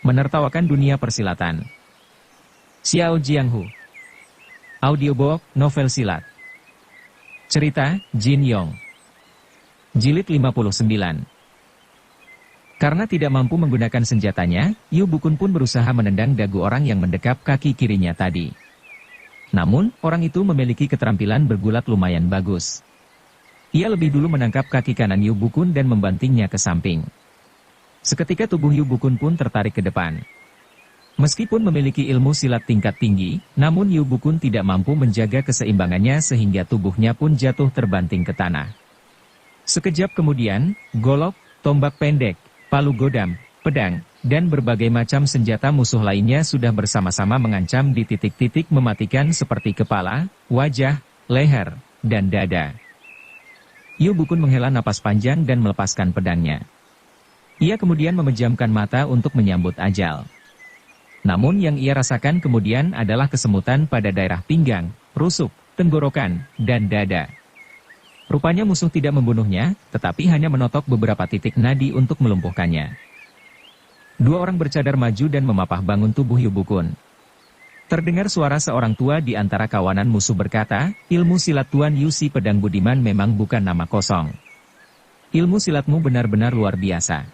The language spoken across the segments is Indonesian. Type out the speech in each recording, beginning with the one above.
Menertawakan dunia persilatan. Xiao Jianghu. Audiobook, novel silat. Cerita, Jin Yong. Jilid 59. Karena tidak mampu menggunakan senjatanya, Yu Bukun pun berusaha menendang dagu orang yang mendekap kaki kirinya tadi. Namun, orang itu memiliki keterampilan bergulat lumayan bagus. Ia lebih dulu menangkap kaki kanan Yu Bukun dan membantingnya ke samping. Seketika tubuh Yu Bukun pun tertarik ke depan. Meskipun memiliki ilmu silat tingkat tinggi, namun Yu Bukun tidak mampu menjaga keseimbangannya sehingga tubuhnya pun jatuh terbanting ke tanah. Sekejap kemudian, golok, tombak pendek, palu godam, pedang, dan berbagai macam senjata musuh lainnya sudah bersama-sama mengancam di titik-titik mematikan seperti kepala, wajah, leher, dan dada. Yu Bukun menghela napas panjang dan melepaskan pedangnya. Ia kemudian memejamkan mata untuk menyambut ajal. Namun yang ia rasakan kemudian adalah kesemutan pada daerah pinggang, rusuk, tenggorokan, dan dada. Rupanya musuh tidak membunuhnya, tetapi hanya menotok beberapa titik nadi untuk melumpuhkannya. Dua orang bercadar maju dan memapah bangun tubuh Yu Bukun. Terdengar suara seorang tua di antara kawanan musuh berkata, "Ilmu silat Tuan Yu Si Pedang Budiman memang bukan nama kosong. Ilmu silatmu benar-benar luar biasa.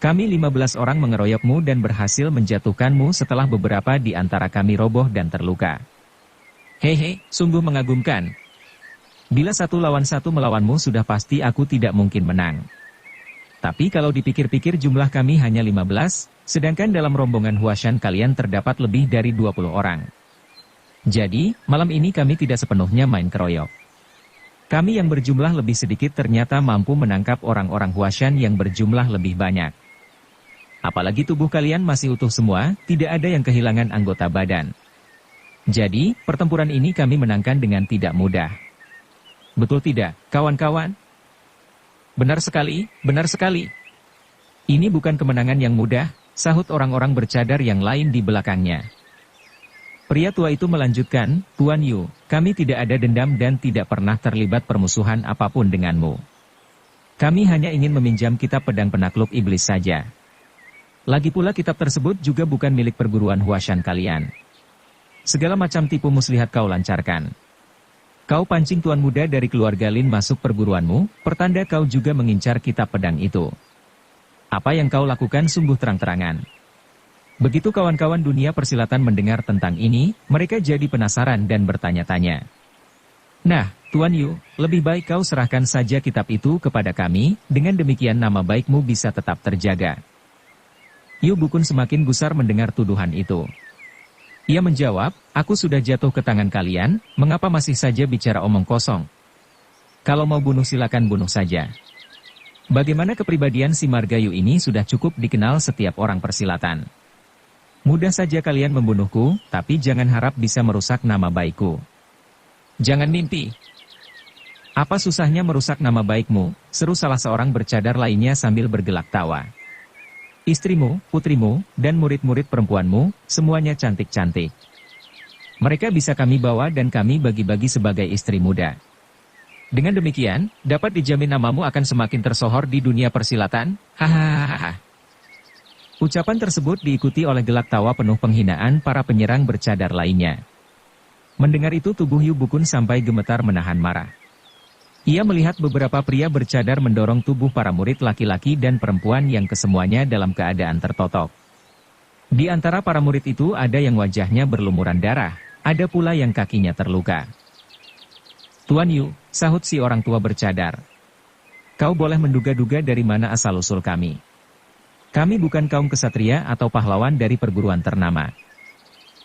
Kami 15 orang mengeroyokmu dan berhasil menjatuhkanmu setelah beberapa di antara kami roboh dan terluka. Hehe, sungguh mengagumkan. Bila 1 lawan 1 melawanmu sudah pasti aku tidak mungkin menang. Tapi kalau dipikir-pikir jumlah kami hanya 15, sedangkan dalam rombongan Huashan kalian terdapat lebih dari 20 orang. Jadi, malam ini kami tidak sepenuhnya main keroyok. Kami yang berjumlah lebih sedikit ternyata mampu menangkap orang-orang Huashan yang berjumlah lebih banyak. Apalagi tubuh kalian masih utuh semua, tidak ada yang kehilangan anggota badan. Jadi, pertempuran ini kami menangkan dengan tidak mudah. Betul tidak, kawan-kawan?" Benar sekali, benar sekali. Ini bukan kemenangan yang mudah, sahut orang-orang bercadar yang lain di belakangnya. Pria tua itu melanjutkan, "Tuan Yu, kami tidak ada dendam dan tidak pernah terlibat permusuhan apapun denganmu. Kami hanya ingin meminjam kitab pedang penakluk iblis saja. Lagi pula kitab tersebut juga bukan milik perguruan Huashan kalian. Segala macam tipu muslihat kau lancarkan. Kau pancing tuan muda dari keluarga Lin masuk perguruanmu, pertanda kau juga mengincar kitab pedang itu. Apa yang kau lakukan sungguh terang-terangan." Begitu kawan-kawan dunia persilatan mendengar tentang ini, mereka jadi penasaran dan bertanya-tanya. "Nah, Tuan Yu, lebih baik kau serahkan saja kitab itu kepada kami, dengan demikian nama baikmu bisa tetap terjaga." Yu Bukun semakin gusar mendengar tuduhan itu. Ia menjawab, "Aku sudah jatuh ke tangan kalian, mengapa masih saja bicara omong kosong? Kalau mau bunuh silakan bunuh saja. Bagaimana kepribadian si Margayu ini sudah cukup dikenal setiap orang persilatan. Mudah saja kalian membunuhku, tapi jangan harap bisa merusak nama baikku. Jangan mimpi." "Apa susahnya merusak nama baikmu?" seru salah seorang bercadar lainnya sambil bergelak tawa. "Istrimu, putrimu, dan murid-murid perempuanmu, semuanya cantik-cantik. Mereka bisa kami bawa dan kami bagi-bagi sebagai istri muda. Dengan demikian, dapat dijamin namamu akan semakin tersohor di dunia persilatan, hahaha." Ucapan tersebut diikuti oleh gelak tawa penuh penghinaan para penyerang bercadar lainnya. Mendengar itu tubuh Yu Bukun sampai gemetar menahan marah. Ia melihat beberapa pria bercadar mendorong tubuh para murid laki-laki dan perempuan yang kesemuanya dalam keadaan tertotok. Di antara para murid itu ada yang wajahnya berlumuran darah, ada pula yang kakinya terluka. "Tuan Yu," sahut si orang tua bercadar. "Kau boleh menduga-duga dari mana asal-usul kami. Kami bukan kaum kesatria atau pahlawan dari perguruan ternama.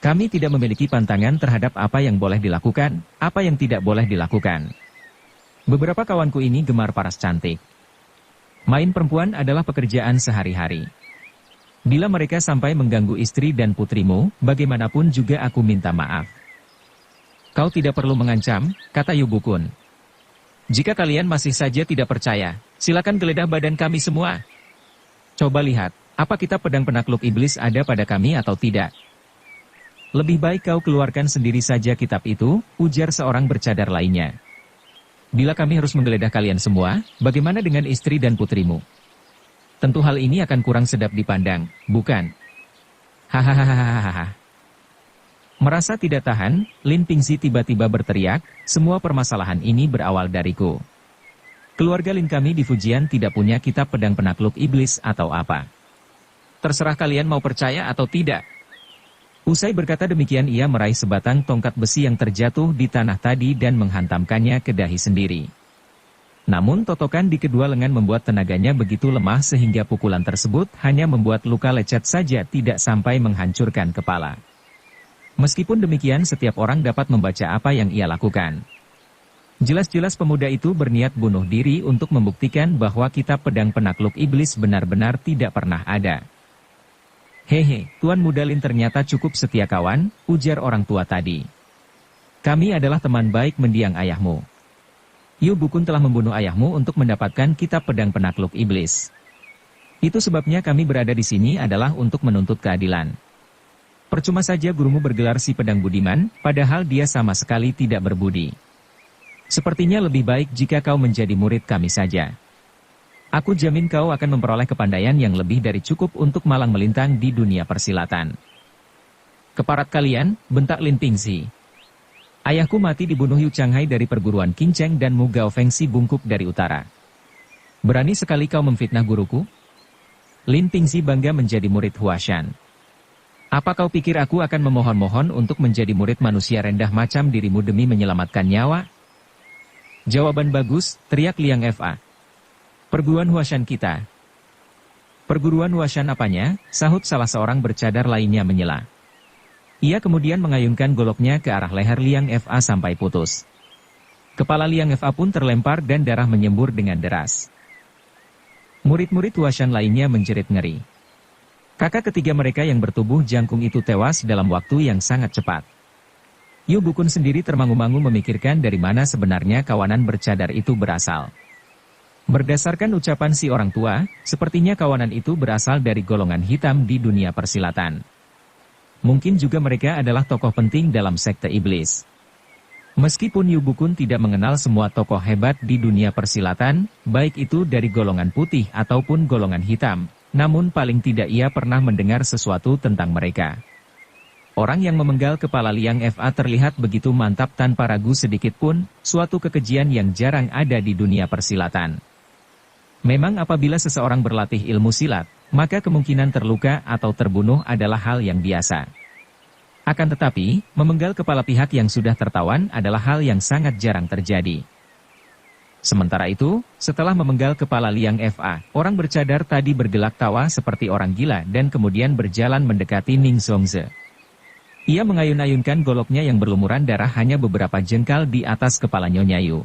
Kami tidak memiliki pantangan terhadap apa yang boleh dilakukan, apa yang tidak boleh dilakukan. Beberapa kawanku ini gemar paras cantik. Main perempuan adalah pekerjaan sehari-hari. Bila mereka sampai mengganggu istri dan putrimu, bagaimanapun juga aku minta maaf." "Kau tidak perlu mengancam," kata Yu Bukun. "Jika kalian masih saja tidak percaya, silakan geledah badan kami semua. Coba lihat, apa kitab pedang penakluk iblis ada pada kami atau tidak." "Lebih baik kau keluarkan sendiri saja kitab itu," ujar seorang bercadar lainnya. "Bila kami harus menggeledah kalian semua, bagaimana dengan istri dan putrimu? Tentu hal ini akan kurang sedap dipandang, bukan?" Hahaha. Merasa tidak tahan, Lin Pingzi tiba-tiba berteriak, semua permasalahan ini berawal dariku. Keluarga Lin kami di Fujian tidak punya kitab pedang penakluk iblis atau apa. Terserah kalian mau percaya atau tidak. Usai berkata demikian ia meraih sebatang tongkat besi yang terjatuh di tanah tadi dan menghantamkannya ke dahi sendiri. Namun totokan di kedua lengan membuat tenaganya begitu lemah sehingga pukulan tersebut hanya membuat luka lecet saja tidak sampai menghancurkan kepala. Meskipun demikian setiap orang dapat membaca apa yang ia lakukan. Jelas-jelas pemuda itu berniat bunuh diri untuk membuktikan bahwa kitab pedang penakluk iblis benar-benar tidak pernah ada. Hehe, Tuan Muda Lin ternyata cukup setia kawan, ujar orang tua tadi. Kami adalah teman baik mendiang ayahmu. Yu Bukun telah membunuh ayahmu untuk mendapatkan kitab pedang penakluk iblis. Itu sebabnya kami berada di sini adalah untuk menuntut keadilan. Percuma saja gurumu bergelar si pedang budiman, padahal dia sama sekali tidak berbudi. Sepertinya lebih baik jika kau menjadi murid kami saja. Aku jamin kau akan memperoleh kepandaian yang lebih dari cukup untuk malang melintang di dunia persilatan. Keparat kalian, bentak Lin Pingzi. Ayahku mati dibunuh Yu Changhai dari perguruan Qin Cheng dan Mu Gao Fengxi bungkuk dari utara. Berani sekali kau memfitnah guruku? Lin Pingzi bangga menjadi murid Huashan. Apa kau pikir aku akan memohon-mohon untuk menjadi murid manusia rendah macam dirimu demi menyelamatkan nyawa? Jawaban bagus, teriak Liang Fa. Perguruan Huashan kita. Perguruan Huashan apanya? Sahut salah seorang bercadar lainnya menyela. Ia kemudian mengayunkan goloknya ke arah leher Liang Fa sampai putus. Kepala Liang Fa pun terlempar dan darah menyembur dengan deras. Murid-murid Huashan lainnya menjerit ngeri. Kakak ketiga mereka yang bertubuh jangkung itu tewas dalam waktu yang sangat cepat. Yu Bukun sendiri termangu-mangu memikirkan dari mana sebenarnya kawanan bercadar itu berasal. Berdasarkan ucapan si orang tua, sepertinya kawanan itu berasal dari golongan hitam di dunia persilatan. Mungkin juga mereka adalah tokoh penting dalam sekte iblis. Meskipun Yu Bukun tidak mengenal semua tokoh hebat di dunia persilatan, baik itu dari golongan putih ataupun golongan hitam, namun paling tidak ia pernah mendengar sesuatu tentang mereka. Orang yang memenggal kepala Liang Fa terlihat begitu mantap tanpa ragu sedikit pun, suatu kekejian yang jarang ada di dunia persilatan. Memang apabila seseorang berlatih ilmu silat, maka kemungkinan terluka atau terbunuh adalah hal yang biasa. Akan tetapi, memenggal kepala pihak yang sudah tertawan adalah hal yang sangat jarang terjadi. Sementara itu, setelah memenggal kepala Liang Fa, orang bercadar tadi bergelak tawa seperti orang gila dan kemudian berjalan mendekati Ning Zongze. Ia mengayun-ayunkan goloknya yang berlumuran darah hanya beberapa jengkal di atas kepala Nyonya Yu.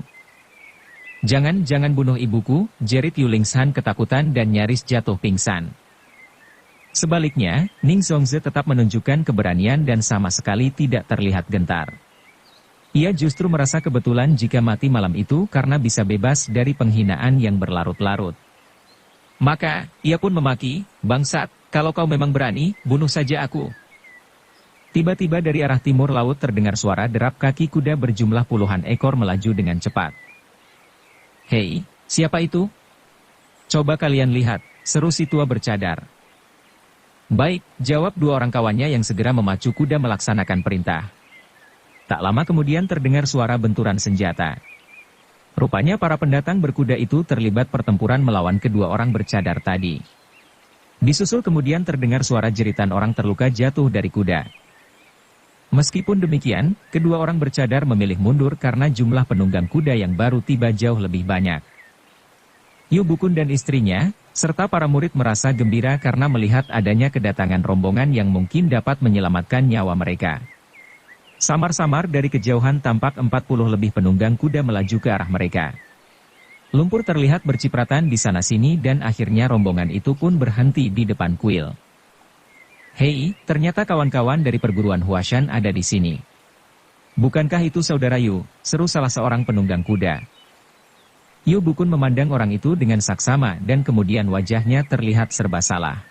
Jangan bunuh ibuku, jerit Yu Lingshan ketakutan dan nyaris jatuh pingsan. Sebaliknya, Ning Zongze tetap menunjukkan keberanian dan sama sekali tidak terlihat gentar. Ia justru merasa kebetulan jika mati malam itu karena bisa bebas dari penghinaan yang berlarut-larut. Maka, ia pun memaki, bangsat, kalau kau memang berani, bunuh saja aku. Tiba-tiba dari arah timur laut terdengar suara derap kaki kuda berjumlah puluhan ekor melaju dengan cepat. Hei, siapa itu? Coba kalian lihat, seru si tua bercadar. Baik, jawab dua orang kawannya yang segera memacu kuda melaksanakan perintah. Tak lama kemudian terdengar suara benturan senjata. Rupanya para pendatang berkuda itu terlibat pertempuran melawan kedua orang bercadar tadi. Disusul kemudian terdengar suara jeritan orang terluka jatuh dari kuda. Meskipun demikian, kedua orang bercadar memilih mundur karena jumlah penunggang kuda yang baru tiba jauh lebih banyak. Yu Bukun dan istrinya, serta para murid merasa gembira karena melihat adanya kedatangan rombongan yang mungkin dapat menyelamatkan nyawa mereka. Samar-samar dari kejauhan tampak 40 lebih penunggang kuda melaju ke arah mereka. Lumpur terlihat bercipratan di sana-sini dan akhirnya rombongan itu pun berhenti di depan kuil. Hei, ternyata kawan-kawan dari perguruan Huashan ada di sini. Bukankah itu saudara Yu? Seru salah seorang penunggang kuda. Yu Bukun memandang orang itu dengan saksama dan kemudian wajahnya terlihat serba salah.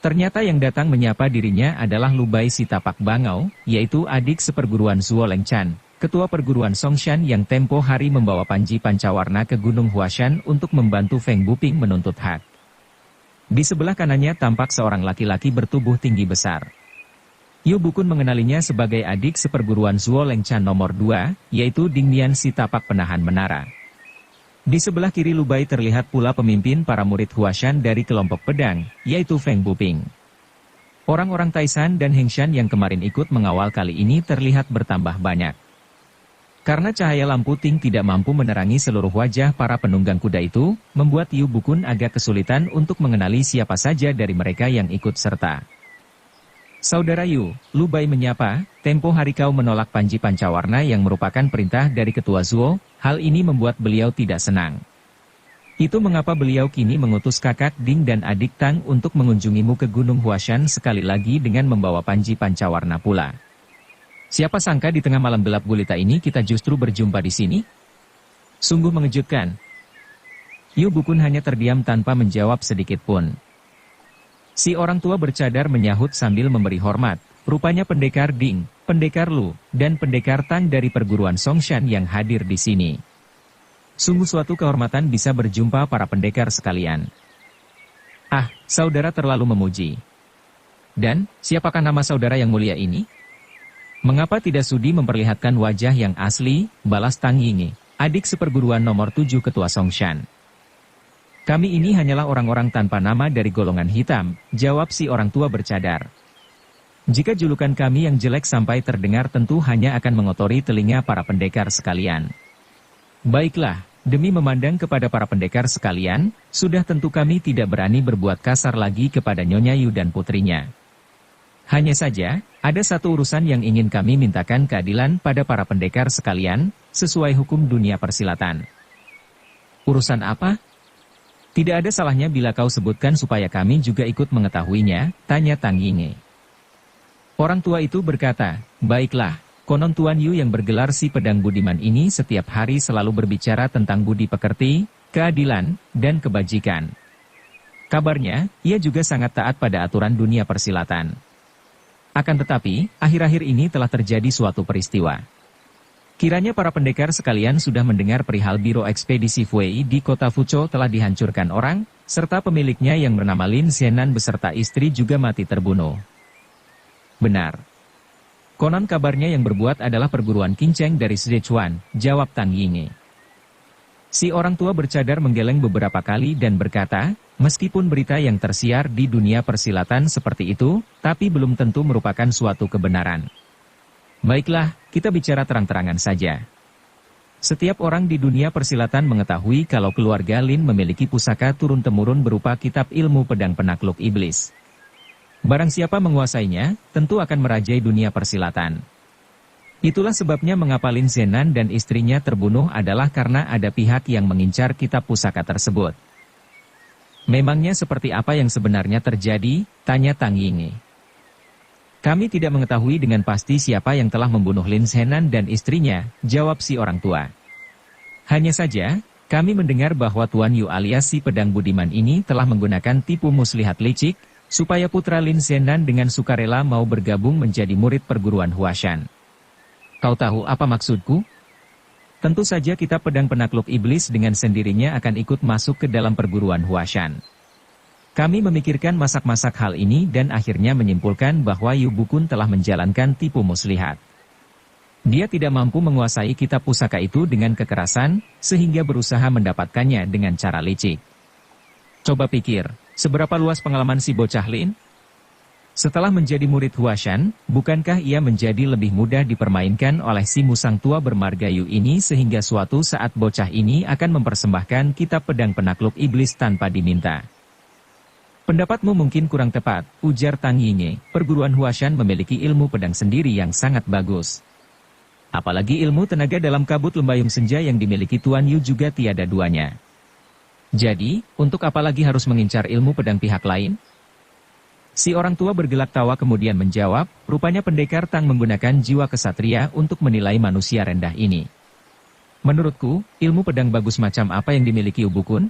Ternyata yang datang menyapa dirinya adalah Lubai si tapak bangau, yaitu adik seperguruan Zuo Lengchan, ketua perguruan Songshan yang tempo hari membawa panji pancawarna ke Gunung Huashan untuk membantu Feng Buping menuntut hak. Di sebelah kanannya tampak seorang laki-laki bertubuh tinggi besar. Yu Bukun mengenalinya sebagai adik seperguruan Zuo Lengchan nomor 2, yaitu Ding Nian si tapak penahan menara. Di sebelah kiri Lu Bai terlihat pula pemimpin para murid Huashan dari kelompok pedang, yaitu Feng Buping. Orang-orang Taishan dan Hengshan yang kemarin ikut mengawal kali ini terlihat bertambah banyak. Karena cahaya lampu Ting tidak mampu menerangi seluruh wajah para penunggang kuda itu, membuat Yu Bukun agak kesulitan untuk mengenali siapa saja dari mereka yang ikut serta. Saudara Yu, Lu Bai menyapa, tempo hari kau menolak Panji Pancawarna yang merupakan perintah dari ketua Zuo, hal ini membuat beliau tidak senang. Itu mengapa beliau kini mengutus kakak Ding dan adik Tang untuk mengunjungimu ke Gunung Huashan sekali lagi dengan membawa Panji Pancawarna pula. Siapa sangka di tengah malam gelap gulita ini kita justru berjumpa di sini? Sungguh mengejutkan. Yu Bukun hanya terdiam tanpa menjawab sedikit pun. Si orang tua bercadar menyahut sambil memberi hormat, rupanya pendekar Ding, pendekar Lu, dan pendekar Tang dari perguruan Songshan yang hadir di sini. Sungguh suatu kehormatan bisa berjumpa para pendekar sekalian. Ah, saudara terlalu memuji. Dan, siapakah nama saudara yang mulia ini? Mengapa tidak sudi memperlihatkan wajah yang asli, balas Tang Yinge, adik seperguruan nomor 7 ketua Songshan. Kami ini hanyalah orang-orang tanpa nama dari golongan hitam, jawab si orang tua bercadar. Jika julukan kami yang jelek sampai terdengar tentu hanya akan mengotori telinga para pendekar sekalian. Baiklah, demi memandang kepada para pendekar sekalian, sudah tentu kami tidak berani berbuat kasar lagi kepada Nyonya Yu dan putrinya. Hanya saja, ada satu urusan yang ingin kami mintakan keadilan pada para pendekar sekalian, sesuai hukum dunia persilatan. Urusan apa? Tidak ada salahnya bila kau sebutkan supaya kami juga ikut mengetahuinya, tanya Tang Yinge. Orang tua itu berkata, baiklah, konon Tuan Yu yang bergelar si pedang budiman ini setiap hari selalu berbicara tentang budi pekerti, keadilan, dan kebajikan. Kabarnya, ia juga sangat taat pada aturan dunia persilatan. Akan tetapi, akhir-akhir ini telah terjadi suatu peristiwa. Kiranya para pendekar sekalian sudah mendengar perihal Biro Ekspedisi Fui di kota Fuchou telah dihancurkan orang, serta pemiliknya yang bernama Lin Zenan beserta istri juga mati terbunuh. Benar. Konon kabarnya yang berbuat adalah perguruan Qingcheng dari Sichuan, jawab Tang Yinge. Si orang tua bercadar menggeleng beberapa kali dan berkata, meskipun berita yang tersiar di dunia persilatan seperti itu, tapi belum tentu merupakan suatu kebenaran. Baiklah, kita bicara terang-terangan saja. Setiap orang di dunia persilatan mengetahui kalau keluarga Lin memiliki pusaka turun-temurun berupa kitab ilmu pedang penakluk iblis. Barang siapa menguasainya, tentu akan merajai dunia persilatan. Itulah sebabnya mengapa Lin Zenan dan istrinya terbunuh adalah karena ada pihak yang mengincar kitab pusaka tersebut. Memangnya seperti apa yang sebenarnya terjadi? Tanya Tang Yinge. Kami tidak mengetahui dengan pasti siapa yang telah membunuh Lin Zenan dan istrinya, jawab si orang tua. Hanya saja, kami mendengar bahwa Tuan Yu alias si pedang budiman ini telah menggunakan tipu muslihat licik, supaya putra Lin Zenan dengan sukarela mau bergabung menjadi murid perguruan Huashan. Kau tahu apa maksudku? Tentu saja kitab pedang penakluk iblis dengan sendirinya akan ikut masuk ke dalam perguruan Huashan. Kami memikirkan masak-masak hal ini dan akhirnya menyimpulkan bahwa Yu Bukun telah menjalankan tipu muslihat. Dia tidak mampu menguasai kitab pusaka itu dengan kekerasan, sehingga berusaha mendapatkannya dengan cara licik. Coba pikir, seberapa luas pengalaman si bocah Lin? Setelah menjadi murid Huashan, bukankah ia menjadi lebih mudah dipermainkan oleh si musang tua bermargayu ini sehingga suatu saat bocah ini akan mempersembahkan kitab pedang penakluk iblis tanpa diminta? Pendapatmu mungkin kurang tepat, ujar Tang Yinge. Perguruan Huashan memiliki ilmu pedang sendiri yang sangat bagus. Apalagi ilmu tenaga dalam kabut lembayung senja yang dimiliki Tuan Yu juga tiada duanya. Jadi, untuk apa lagi harus mengincar ilmu pedang pihak lain? Si orang tua bergelak tawa kemudian menjawab, rupanya pendekar Tang menggunakan jiwa kesatria untuk menilai manusia rendah ini. Menurutku, ilmu pedang bagus macam apa yang dimiliki Yu Bukun?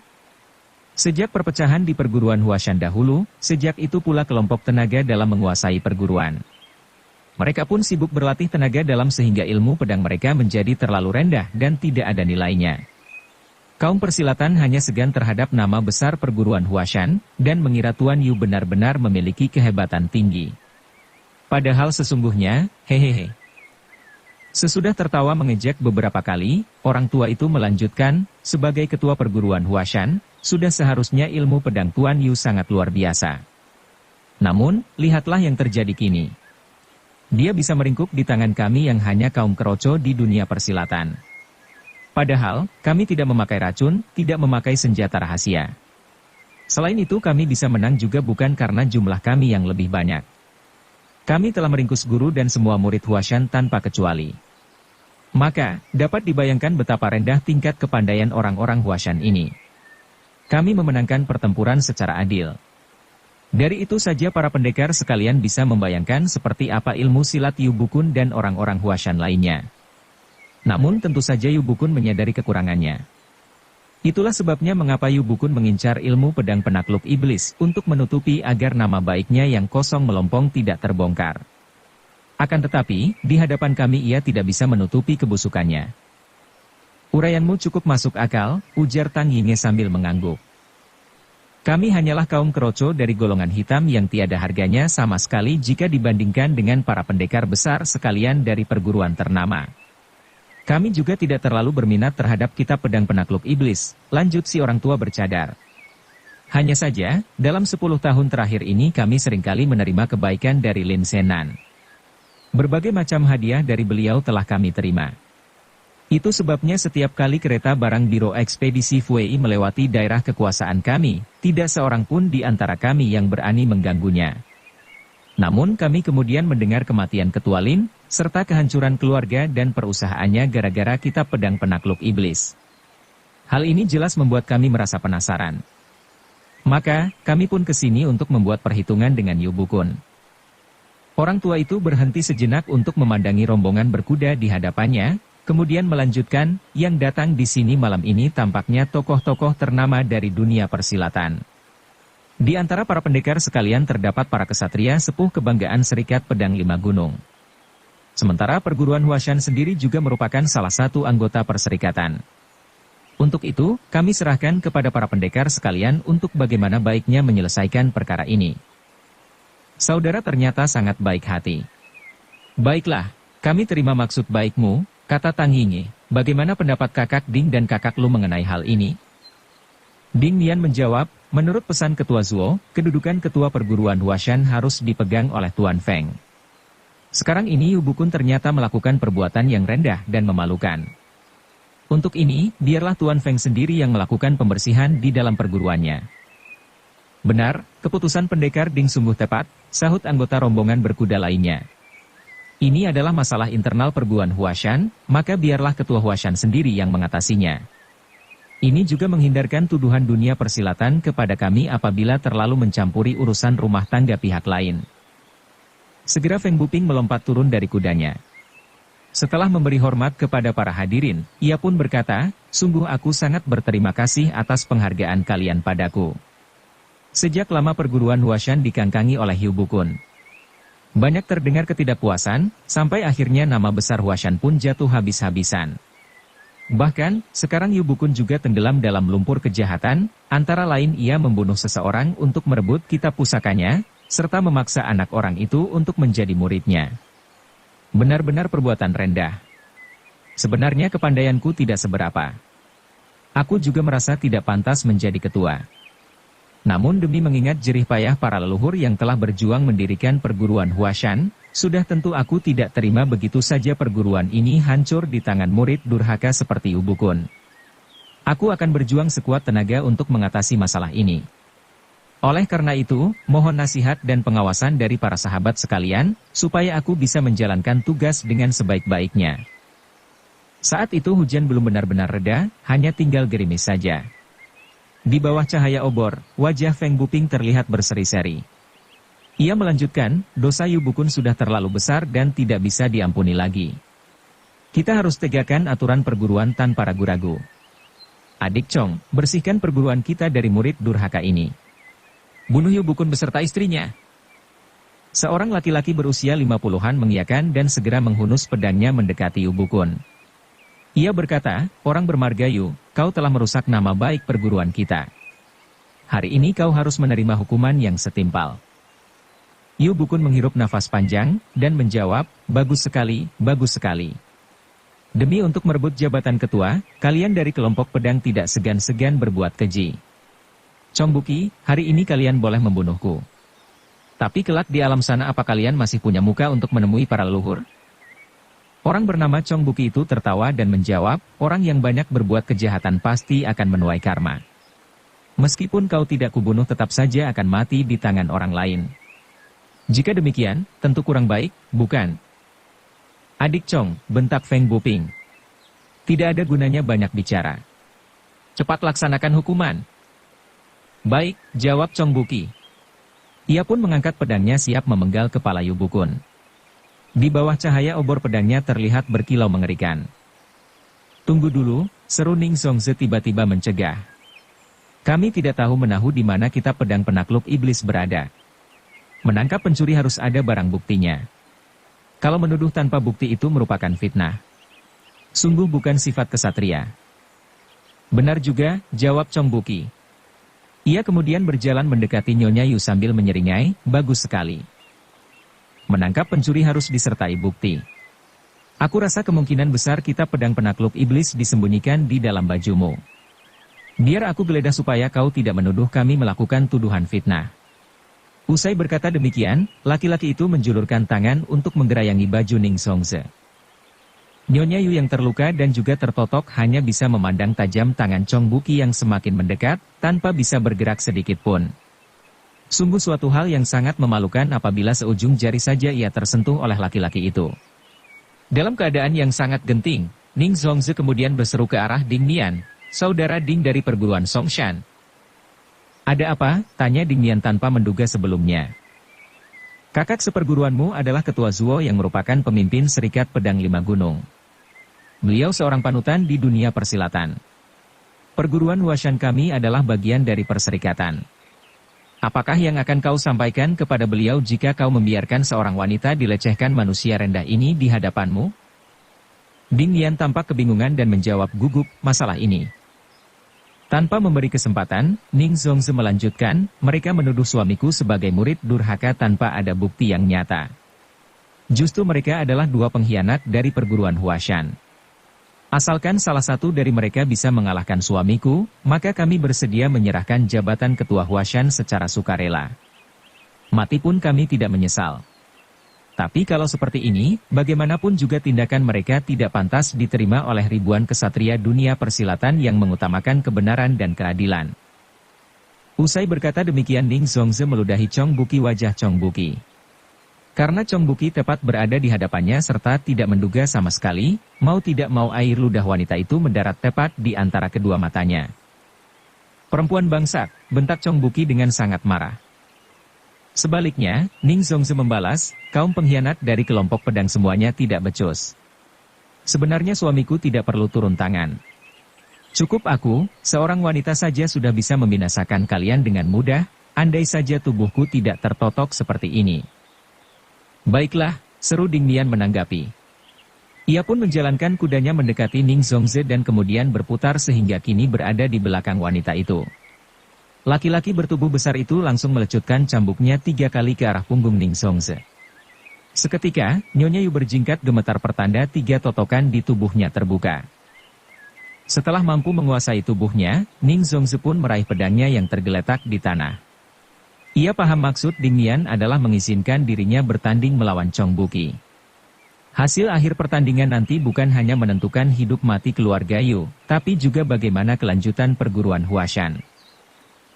Sejak perpecahan di perguruan Huashan dahulu, sejak itu pula kelompok tenaga dalam menguasai perguruan. Mereka pun sibuk berlatih tenaga dalam sehingga ilmu pedang mereka menjadi terlalu rendah dan tidak ada nilainya. Kaum persilatan hanya segan terhadap nama besar perguruan Huashan, dan mengira Tuan Yu benar-benar memiliki kehebatan tinggi. Padahal sesungguhnya, hehehe. Sesudah tertawa mengejek beberapa kali, orang tua itu melanjutkan, sebagai ketua perguruan Huashan, sudah seharusnya ilmu pedang Tuan Yu sangat luar biasa. Namun, lihatlah yang terjadi kini. Dia bisa meringkuk di tangan kami yang hanya kaum keroco di dunia persilatan. Padahal, kami tidak memakai racun, tidak memakai senjata rahasia. Selain itu kami bisa menang juga bukan karena jumlah kami yang lebih banyak. Kami telah meringkus guru dan semua murid Huashan tanpa kecuali. Maka, dapat dibayangkan betapa rendah tingkat kepandaian orang-orang Huashan ini. Kami memenangkan pertempuran secara adil. Dari itu saja para pendekar sekalian bisa membayangkan seperti apa ilmu silat Yu Bukun dan orang-orang Huashan lainnya. Namun tentu saja Yu Bukun menyadari kekurangannya. Itulah sebabnya mengapa Yu Bukun mengincar ilmu pedang penakluk iblis untuk menutupi agar nama baiknya yang kosong melompong tidak terbongkar. Akan tetapi, di hadapan kami ia tidak bisa menutupi kebusukannya. Uraianmu cukup masuk akal, ujar Tang Yinge sambil mengangguk. Kami hanyalah kaum keroco dari golongan hitam yang tiada harganya sama sekali jika dibandingkan dengan para pendekar besar sekalian dari perguruan ternama. Kami juga tidak terlalu berminat terhadap kitab pedang penakluk iblis, lanjut si orang tua bercadar. Hanya saja, dalam 10 tahun terakhir ini kami seringkali menerima kebaikan dari Lin Senan. Berbagai macam hadiah dari beliau telah kami terima. Itu sebabnya setiap kali kereta barang Biro Ekspedisi Fui melewati daerah kekuasaan kami, tidak seorang pun di antara kami yang berani mengganggunya. Namun kami kemudian mendengar kematian Ketua Lin, serta kehancuran keluarga dan perusahaannya gara-gara kitab pedang penakluk iblis. Hal ini jelas membuat kami merasa penasaran. Maka, kami pun ke sini untuk membuat perhitungan dengan Yu Bukun. Orang tua itu berhenti sejenak untuk memandangi rombongan berkuda di hadapannya, kemudian melanjutkan, yang datang di sini malam ini tampaknya tokoh-tokoh ternama dari dunia persilatan. Di antara para pendekar sekalian terdapat para kesatria sepuh kebanggaan Serikat Pedang Lima Gunung. Sementara perguruan Huashan sendiri juga merupakan salah satu anggota perserikatan. Untuk itu, kami serahkan kepada para pendekar sekalian untuk bagaimana baiknya menyelesaikan perkara ini. Saudara ternyata sangat baik hati. Baiklah, kami terima maksud baikmu, kata Tang Yinge. Bagaimana pendapat kakak Ding dan kakak Lu mengenai hal ini? Ding Nian menjawab, menurut pesan Ketua Zuo, kedudukan Ketua Perguruan Huashan harus dipegang oleh Tuan Feng. Sekarang ini Yu Bukun ternyata melakukan perbuatan yang rendah dan memalukan. Untuk ini, biarlah Tuan Feng sendiri yang melakukan pembersihan di dalam perguruannya. Benar, keputusan pendekar Ding sungguh tepat, sahut anggota rombongan berkuda lainnya. Ini adalah masalah internal perguruan Huashan, maka biarlah Ketua Huashan sendiri yang mengatasinya. Ini juga menghindarkan tuduhan dunia persilatan kepada kami apabila terlalu mencampuri urusan rumah tangga pihak lain. Segera Feng Buping melompat turun dari kudanya. Setelah memberi hormat kepada para hadirin, ia pun berkata, sungguh aku sangat berterima kasih atas penghargaan kalian padaku. Sejak lama perguruan Huashan dikangkangi oleh Yu Bukun. Banyak terdengar ketidakpuasan, sampai akhirnya nama besar Huashan pun jatuh habis-habisan. Bahkan, sekarang Yu Bukun juga tenggelam dalam lumpur kejahatan, antara lain ia membunuh seseorang untuk merebut kitab pusakanya, serta memaksa anak orang itu untuk menjadi muridnya. Benar-benar perbuatan rendah. Sebenarnya kepandaianku tidak seberapa. Aku juga merasa tidak pantas menjadi ketua. Namun demi mengingat jerih payah para leluhur yang telah berjuang mendirikan perguruan Huashan, sudah tentu aku tidak terima begitu saja perguruan ini hancur di tangan murid durhaka seperti Yu Bukun. Aku akan berjuang sekuat tenaga untuk mengatasi masalah ini. Oleh karena itu, mohon nasihat dan pengawasan dari para sahabat sekalian, supaya aku bisa menjalankan tugas dengan sebaik-baiknya. Saat itu hujan belum benar-benar reda, hanya tinggal gerimis saja. Di bawah cahaya obor, wajah Feng Buping terlihat berseri-seri. Ia melanjutkan, dosa Yu Bukun sudah terlalu besar dan tidak bisa diampuni lagi. Kita harus tegakkan aturan perguruan tanpa ragu-ragu. Adik Chong, bersihkan perguruan kita dari murid durhaka ini. Bunuh Yu Bukun beserta istrinya. Seorang laki-laki berusia 50-an mengiyakan dan segera menghunus pedangnya mendekati Yu Bukun. Ia berkata, orang bermarga Yu, kau telah merusak nama baik perguruan kita. Hari ini kau harus menerima hukuman yang setimpal. Yu Bukun menghirup nafas panjang, dan menjawab, bagus sekali, bagus sekali. Demi untuk merebut jabatan ketua, kalian dari kelompok pedang tidak segan-segan berbuat keji. Chong Buki, hari ini kalian boleh membunuhku. Tapi kelak di alam sana apa kalian masih punya muka untuk menemui para leluhur? Orang bernama Chong Buki itu tertawa dan menjawab, orang yang banyak berbuat kejahatan pasti akan menuai karma. Meskipun kau tidak kubunuh tetap saja akan mati di tangan orang lain. Jika demikian, tentu kurang baik, bukan? Adik Chong, bentak Feng Buping. Tidak ada gunanya banyak bicara. Cepat laksanakan hukuman. Baik, jawab Chong Buki. Ia pun mengangkat pedangnya siap memenggal kepala Yu Bukun. Di bawah cahaya obor pedangnya terlihat berkilau mengerikan. Tunggu dulu, seru Ning Zongze tiba-tiba mencegah. Kami tidak tahu menahu di mana kita pedang penakluk iblis berada. Menangkap pencuri harus ada barang buktinya. Kalau menuduh tanpa bukti itu merupakan fitnah. Sungguh bukan sifat kesatria. Benar juga, jawab Chong Buki. Ia kemudian berjalan mendekati Nyonya Yu sambil menyeringai, bagus sekali. Menangkap pencuri harus disertai bukti. Aku rasa kemungkinan besar kita pedang penakluk iblis disembunyikan di dalam bajumu. Biar aku geledah supaya kau tidak menuduh kami melakukan tuduhan fitnah. Usai berkata demikian, laki-laki itu menjulurkan tangan untuk menggerayangi baju Ning Zongze. Nyonya Yu yang terluka dan juga tertotok hanya bisa memandang tajam tangan Chong Buki yang semakin mendekat, tanpa bisa bergerak sedikit pun. Sungguh suatu hal yang sangat memalukan apabila seujung jari saja ia tersentuh oleh laki-laki itu. Dalam keadaan yang sangat genting, Ning Zongze kemudian berseru ke arah Ding Nian, saudara Ding dari perguruan Songshan. Ada apa? Tanya Ding Nian tanpa menduga sebelumnya. Kakak seperguruanmu adalah ketua Zuo yang merupakan pemimpin Serikat Pedang Lima Gunung. Beliau seorang panutan di dunia persilatan. Perguruan Huashan kami adalah bagian dari perserikatan. Apakah yang akan kau sampaikan kepada beliau jika kau membiarkan seorang wanita dilecehkan manusia rendah ini di hadapanmu? Ding Nian tampak kebingungan dan menjawab gugup, masalah ini. Tanpa memberi kesempatan, Ning Zongze melanjutkan, mereka menuduh suamiku sebagai murid durhaka tanpa ada bukti yang nyata. Justru mereka adalah dua pengkhianat dari perguruan Huashan. Asalkan salah satu dari mereka bisa mengalahkan suamiku, maka kami bersedia menyerahkan jabatan ketua Huashan secara sukarela. Mati pun kami tidak menyesal. Tapi kalau seperti ini, bagaimanapun juga tindakan mereka tidak pantas diterima oleh ribuan kesatria dunia persilatan yang mengutamakan kebenaran dan keadilan. Usai berkata demikian Ning Zongze meludahi Chong Buki wajah Chong Buki. Karena Chong Buki tepat berada di hadapannya serta tidak menduga sama sekali, mau tidak mau air ludah wanita itu mendarat tepat di antara kedua matanya. Perempuan bangsat, bentak Chong Buki dengan sangat marah. Sebaliknya, Ning Zongze membalas, kaum pengkhianat dari kelompok pedang semuanya tidak becus. Sebenarnya suamiku tidak perlu turun tangan. Cukup aku, seorang wanita saja sudah bisa membinasakan kalian dengan mudah, andai saja tubuhku tidak tertotok seperti ini. Baiklah, seru Ding Nian menanggapi. Ia pun menjalankan kudanya mendekati Ning Zongze dan kemudian berputar sehingga kini berada di belakang wanita itu. Laki-laki bertubuh besar itu langsung melecutkan cambuknya 3 kali ke arah punggung Ning Zongze. Seketika, Nyonya Yu berjingkat gemetar pertanda 3 totokan di tubuhnya terbuka. Setelah mampu menguasai tubuhnya, Ning Zongze pun meraih pedangnya yang tergeletak di tanah. Ia paham maksud Ding Nian adalah mengizinkan dirinya bertanding melawan Chong Buki. Hasil akhir pertandingan nanti bukan hanya menentukan hidup mati keluarga Yu, tapi juga bagaimana kelanjutan perguruan Huashan.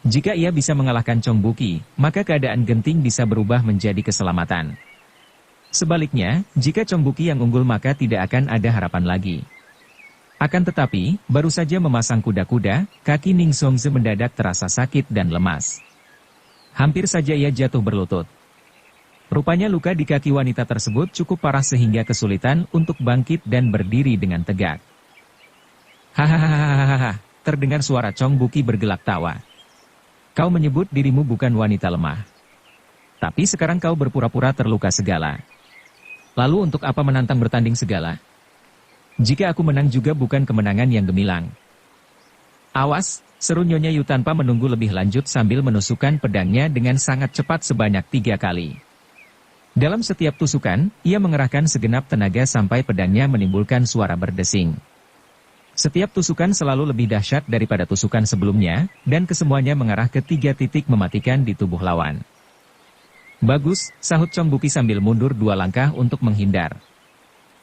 Jika ia bisa mengalahkan Chong Buki, maka keadaan genting bisa berubah menjadi keselamatan. Sebaliknya, jika Chong Buki yang unggul maka tidak akan ada harapan lagi. Akan tetapi, baru saja memasang kuda-kuda, kaki Ning Zongze mendadak terasa sakit dan lemas. Hampir saja ia jatuh berlutut. Rupanya luka di kaki wanita tersebut cukup parah sehingga kesulitan untuk bangkit dan berdiri dengan tegak. Hahaha, terdengar suara Chong Buki bergelak tawa. Kau menyebut dirimu bukan wanita lemah. Tapi sekarang kau berpura-pura terluka segala. Lalu untuk apa menantang bertanding segala? Jika aku menang juga bukan kemenangan yang gemilang. Awas, seru Nyonya Yu tanpa menunggu lebih lanjut sambil menusukkan pedangnya dengan sangat cepat sebanyak 3 kali. Dalam setiap tusukan, ia mengerahkan segenap tenaga sampai pedangnya menimbulkan suara berdesing. Setiap tusukan selalu lebih dahsyat daripada tusukan sebelumnya, dan kesemuanya mengarah ke 3 titik mematikan di tubuh lawan. Bagus, sahut Chong Buki sambil mundur 2 langkah untuk menghindar.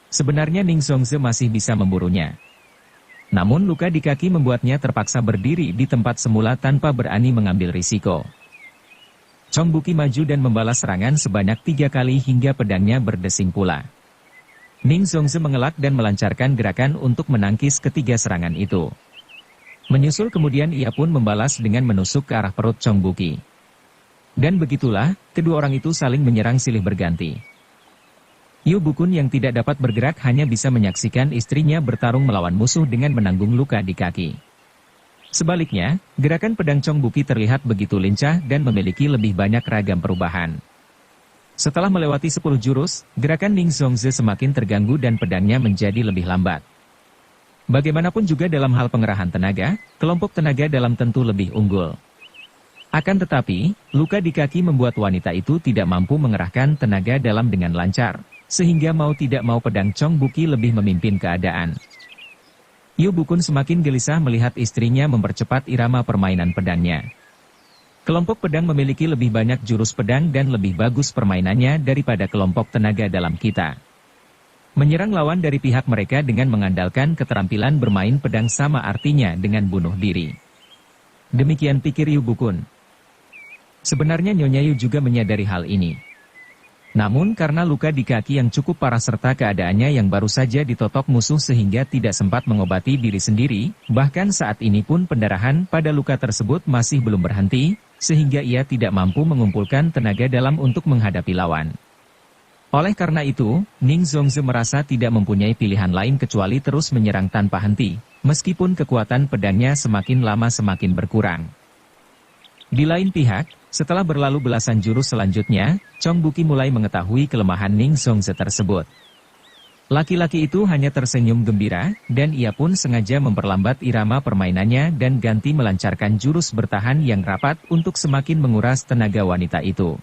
Sebenarnya Ning Zongze masih bisa memburunya. Namun luka di kaki membuatnya terpaksa berdiri di tempat semula tanpa berani mengambil risiko. Chong Buki maju dan membalas serangan sebanyak 3 kali hingga pedangnya berdesing pula. Ning Zongze mengelak dan melancarkan gerakan untuk menangkis ketiga serangan itu. Menyusul kemudian ia pun membalas dengan menusuk ke arah perut Chong Buki. Dan begitulah, kedua orang itu saling menyerang silih berganti. Yu Bukun yang tidak dapat bergerak hanya bisa menyaksikan istrinya bertarung melawan musuh dengan menanggung luka di kaki. Sebaliknya, gerakan pedang Chong Buki terlihat begitu lincah dan memiliki lebih banyak ragam perubahan. Setelah melewati 10 jurus, gerakan Ning Zongze semakin terganggu dan pedangnya menjadi lebih lambat. Bagaimanapun juga dalam hal pengerahan tenaga, kelompok tenaga dalam tentu lebih unggul. Akan tetapi, luka di kaki membuat wanita itu tidak mampu mengerahkan tenaga dalam dengan lancar. Sehingga mau tidak mau pedang Chong Buki lebih memimpin keadaan. Yu Bukun semakin gelisah melihat istrinya mempercepat irama permainan pedangnya. Kelompok pedang memiliki lebih banyak jurus pedang dan lebih bagus permainannya daripada kelompok tenaga dalam kita. Menyerang lawan dari pihak mereka dengan mengandalkan keterampilan bermain pedang sama artinya dengan bunuh diri. Demikian pikir Yu Bukun. Sebenarnya Nyonya Yu juga menyadari hal ini. Namun karena luka di kaki yang cukup parah serta keadaannya yang baru saja ditotok musuh sehingga tidak sempat mengobati diri sendiri, bahkan saat ini pun pendarahan pada luka tersebut masih belum berhenti, sehingga ia tidak mampu mengumpulkan tenaga dalam untuk menghadapi lawan. Oleh karena itu, Ning Zongze merasa tidak mempunyai pilihan lain kecuali terus menyerang tanpa henti, meskipun kekuatan pedangnya semakin lama semakin berkurang. Di lain pihak, setelah berlalu belasan jurus selanjutnya, Chong Buki mulai mengetahui kelemahan Ning Zongze tersebut. Laki-laki itu hanya tersenyum gembira, dan ia pun sengaja memperlambat irama permainannya dan ganti melancarkan jurus bertahan yang rapat untuk semakin menguras tenaga wanita itu.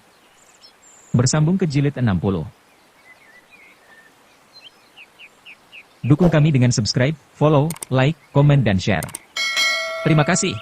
Bersambung ke jilid 60. Dukung kami dengan subscribe, follow, like, komen dan share. Terima kasih.